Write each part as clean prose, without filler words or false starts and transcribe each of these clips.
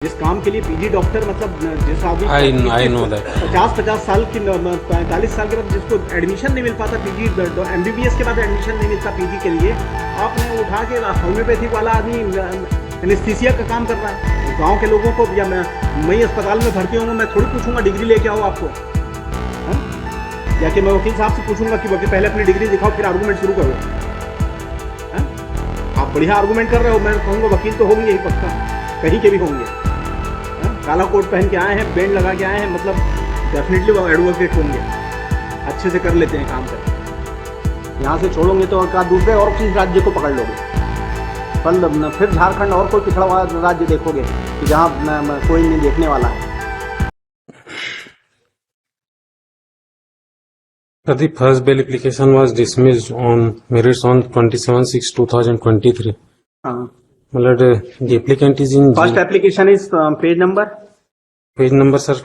जिस काम के लिए पीजी डॉक्टर मतलब जिस आदमी आई नो दैट 50 साल की 45 साल के बाद जिसको एडमिशन नहीं मिल पाता पीजी एमबीबीएस के बाद एडमिशन नहीं मिलता पीजी के लिए, आपने उठा के होम्योपैथिक वाला आदमी एनेस्थीसिया का काम कर रहा है। गांव के लोगों को या मैं अस्पताल में भर्ती हूँ, मैं थोड़ी पूछूंगा डिग्री लेके आओ आपको, या कि मैं वकील साहब से पूछूंगा कि वकील पहले अपनी डिग्री दिखाओ फिर आर्गूमेंट शुरू करो। आप बढ़िया आर्गूमेंट कर रहे हो, मैं कहूँगा वकील तो होंगे ही पक्का, कहीं के भी होंगे। काला कोट पहन के आए हैं, बैंड लगा के आए हैं, मतलब डेफिनेटली वो एडवोकेट होंगे, अच्छे से कर लेते हैं काम कर। यहाँ से छोड़ोगे तो का दूसरे और किसी राज्य को पकड़ लोगे, कल फिर झारखंड और कोई पिछड़ा हुआ राज्य देखोगे कि जहाँ कोई नहीं देखने वाला है। The first bail application was dismissed on merits on 27/6/2023. मतलब the applicant is in first application is page number sir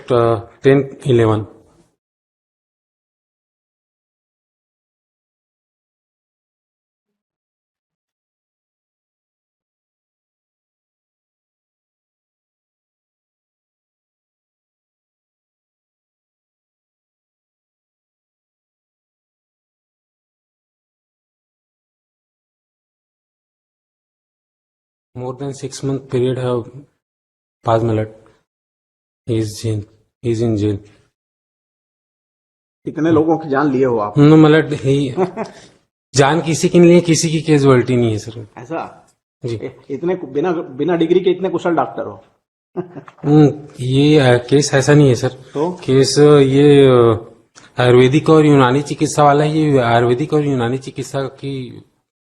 1011. More than 6 month period have passed, my lord. He is in jail. कितने लोगों की जान लिए हो आप? No, my lord, जान किसी की नहीं है, किसी की कैजुअलिटी नहीं है सर। ऐसा जी, इतने बिना डिग्री के इतने कुशल डॉक्टर हो? ये केस ऐसा नहीं है सर। तो केस ये आयुर्वेदिक और यूनानी चिकित्सा वाला है। ये आयुर्वेदिक और यूनानी चिकित्सा की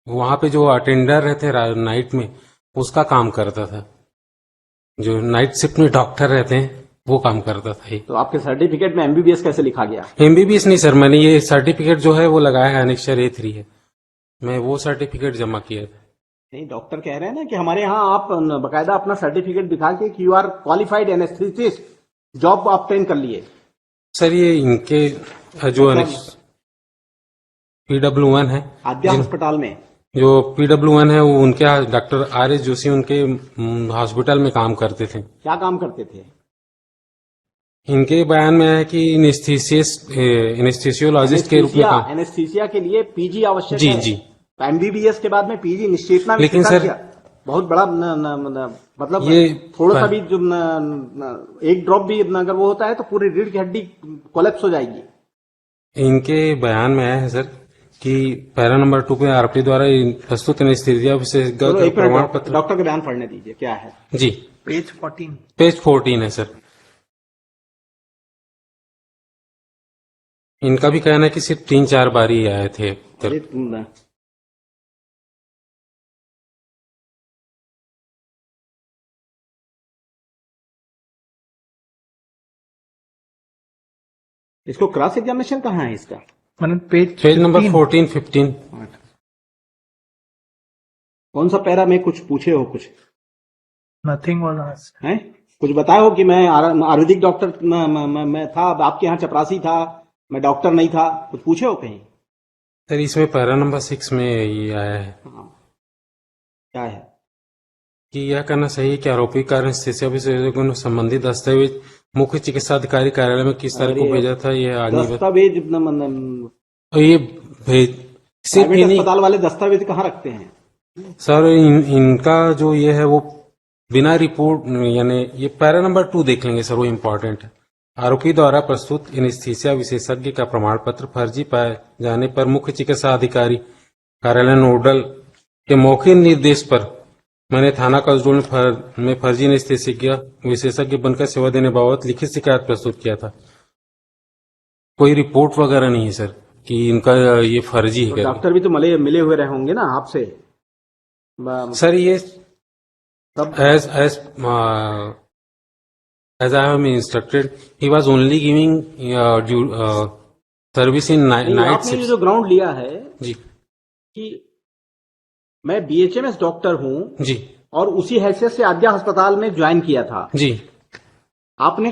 वहां पे जो अटेंडर रहते नाइट में उसका काम करता था, जो नाइट शिफ्ट में डॉक्टर रहते हैं वो काम करता था ये। तो आपके सर्टिफिकेट में एमबीबीएस कैसे लिखा गया? एमबीबीएस नहीं सर, मैंने ये सर्टिफिकेट जो है वो लगाया है, अनेक्चर A3 है, मैं वो सर्टिफिकेट जमा किया था। नहीं, डॉक्टर कह रहे हैं ना कि हमारे यहाँ आप बकायदा अपना सर्टिफिकेट दिखा के कि you are qualified anaesthetist, job obtain कर लिए। सर ये इनके जो PW1 है आद्या अस्पताल में, जो PW1 है वो उनके डॉक्टर RS जोशी उनके हॉस्पिटल में काम करते थे। क्या काम करते थे? इनके बयान में है कि एनेस्थीसियोलॉजिस्ट के रूप में काम। एनेस्थीसिया के लिए पीजी आवश्यक जी है। जी, एमबीबीएस के बाद में पीजी निश्चितना लेकिन सर बहुत बड़ा मतलब ये थोड़ा सा भी जो एक ड्रॉप भी अगर वो होता है तो पूरी रीढ़ की हड्डी कोलैप्स हो जाएगी। इनके बयान में आया है सर कि पैरा नंबर 2 पे आरपी द्वारा प्रस्तुत एनेस्थीसिया विशेषज्ञ का प्रमाण पत्र। डॉक्टर का बयान पढ़ने दीजिए, क्या है? जी, पेज 14। पेज 14 है सर। इनका भी कहना है कि सिर्फ 3-4 बार ही आए थे। इसको क्रॉस एग्जामिनेशन कहाँ है इसका? Page number 14-15। कौन सा पैरा में कुछ पूछे हो? कुछ नथिंग वाज है, कुछ बताए हो कि मैं आयुर्वेदिक डॉक्टर मैं था, आपके यहाँ चपरासी था, मैं डॉक्टर नहीं था, कुछ पूछे हो कहीं? सर इसमें पैरा नंबर 6 में ये आया है। क्या है कि यह कहना सही है कि आरोपी का एनेस्थीसिया विशेषज्ञों ने संबंधित दस्तावेज मुख्य चिकित्सा अधिकारी कार्यालय में किस तारीख को भेजा था, ये आगे दस्तावेज ये सिर्फ अस्पताल वाले दस्तावेज कहाँ रखते हैं सर? इनका जो ये है वो बिना रिपोर्ट, यानी ये पैरा नंबर 2 देख लेंगे सर, वो इम्पोर्टेंट है। आरोपी द्वारा प्रस्तुत एनेस्थीसिया विशेषज्ञ का प्रमाण पत्र फर्जी पाए जाने पर मुख्य चिकित्सा अधिकारी कार्यालय नोडल के मौखिक निर्देश पर मैंने थाना कसडोल में फर्जी एनेस्थीसिया विशेषज्ञ बनकर सेवा देने बाबत लिखित शिकायत प्रस्तुत किया था। कोई रिपोर्ट वगैरह नहीं है सर कि इनका ये फर्जी है। डॉक्टर भी तो मिले हुए रहे होंगे ना आपसे सर? ये as I have been instructed, he was only giving service in night आपने जो ग्राउंड लिया है जी कि मैं BHMS डॉक्टर हूं जी, और उसी हैसियत से आद्या अस्पताल में ज्वाइन किया था जी। आपने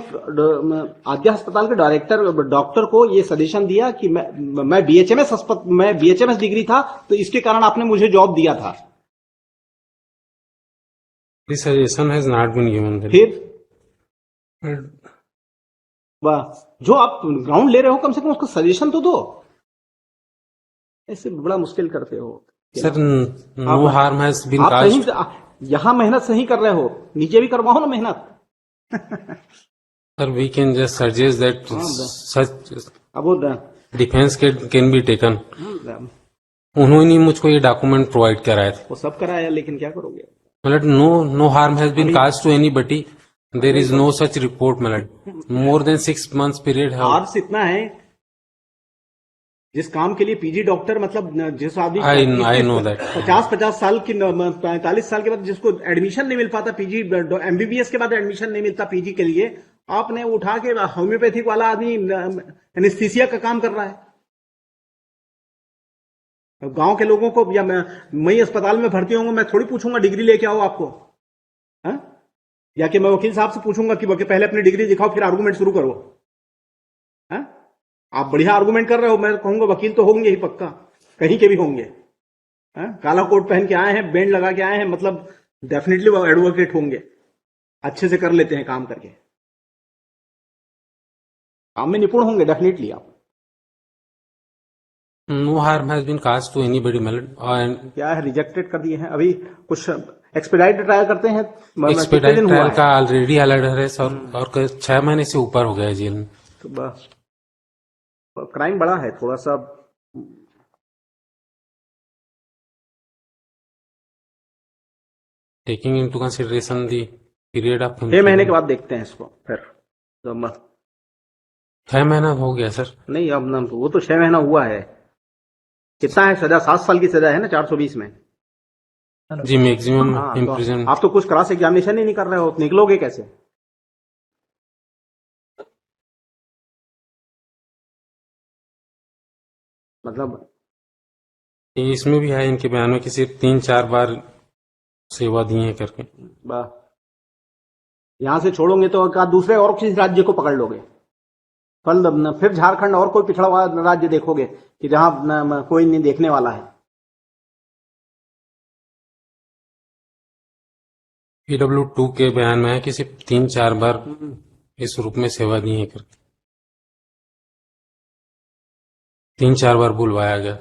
आद्या अस्पताल के डॉक्टर को ये सजेशन दिया कि मैं BHMS डिग्री था तो इसके कारण आपने मुझे जॉब दिया था। The suggestion has not been given then. फिर वाह, जो आप ग्राउंड ले रहे हो कम से कम उसको सजेशन तो दो, ऐसे बड़ा मुश्किल करते हो Sir, no harm has been आप caused. सही यहाँ मेहनत सही कर रहे हो, नीचे भी करवाओ ना मेहनत। Sir, we can just suggest that such अब वो defense can be taken. उन्होंने ही मुझको ये डॉक्यूमेंट प्रोवाइड कराए थे। वो सब कराया, लेकिन क्या करोगे? मतलब no harm has been caused to anybody. There is no such report, मतलब more than 6 months period है। आर्स इतना है, जिस काम के लिए पीजी डॉक्टर, मतलब जिस आदमी I know that 50 साल की 45 साल के बाद जिसको एडमिशन नहीं मिल पाता, पीजी एमबीबीएस के बाद एडमिशन नहीं मिलता पीजी के लिए, आपने उठा के होम्योपैथिक वाला आदमी एनेस्थीसिया का काम कर रहा है। गांव के लोगों को, या मैं अस्पताल में भर्ती होऊंगा, मैं थोड़ी पूछूंगा डिग्री लेके आओ आपको, हा? या कि मैं वकील साहब से पूछूंगा कि पहले अपनी डिग्री दिखाओ फिर आर्गूमेंट शुरू करो। हा? आप बढ़िया आर्गूमेंट कर रहे हो, मैं कहूंगा वकील तो होंगे ही पक्का, कहीं के भी होंगे। हा? काला कोट पहन के आए हैं, बैंड लगा के आए हैं, मतलब डेफिनेटली वो एडवोकेट होंगे, अच्छे से कर लेते हैं काम करके, काम में निपुण होंगे डेफिनेटली आप। no harm has been caused to anybody, मतलब क्या है, रिजेक्टेड कर दिए हैं। अभी कुछ एक्सपेडाइट ट्रायल करते हैं, एक्सपेडाइट कितने दिन हुआ ट्रायल है? का ऑलरेडी अलर्ट है सर, और 6 महीने से ऊपर हो गया है जेल में। तो बस क्राइम बड़ा है थोड़ा सा, taking into consideration the period of 6 महीने के बाद देखते हैं इसको फिर। तो 6 महीना हो गया सर। नहीं, अब ना वो तो 6 महीना हुआ है। कितना है सजा? 7 साल की सजा है ना 420 में। जी, मैक्सिमम हाँ, तो इम्प्रिजन। आप तो कुछ क्रॉस एग्जामिनेशन ही नहीं कर रहे हो, निकलोगे कैसे? मतलब इसमें भी है इनके बयान में कि सिर्फ 3-4 बार सेवा दी है करके। यहां से छोड़ोगे तो क्या दूसरे और किसी राज्य को पकड़ लोगे? कल फिर झारखंड और कोई पिछड़ा हुआ राज्य देखोगे कि जहां कोई नहीं देखने वाला है। PW2 के बयान में है कि सिर्फ 3-4 बार इस रूप में सेवा दी है करके, 3-4 बार बुलवाया गया।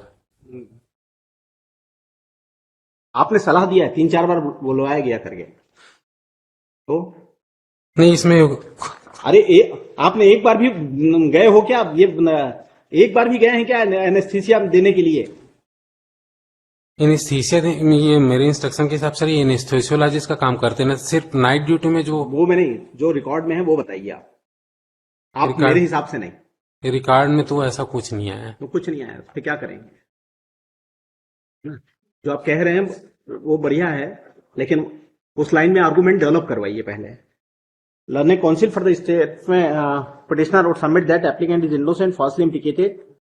आपने सलाह दिया है 3-4 बार बुलवाया गया करके, तो नहीं इसमें अरे आपने एक बार भी गए हो क्या? ये एक बार भी गए हैं क्या एनेस्थीसिया देने के लिए? एनेस्थीसिया ये मेरे इंस्ट्रक्शन के हिसाब से ये एनेस्थीसियोलॉजिस्ट का काम करते हैं ना, सिर्फ नाइट ड्यूटी में जो वो में नहीं, जो रिकॉर्ड में है वो बताइए आप मेरे हिसाब से नहीं। रिकॉर्ड में तो ऐसा कुछ नहीं आया है। तो कुछ नहीं आया तो क्या करेंगे? जो आप कह रहे हैं वो बढ़िया है, लेकिन उस लाइन में आर्गूमेंट डेवलप करवाइए पहले। Learned counsel for the statement petitioner would submit that applicant is innocent, falsely implicated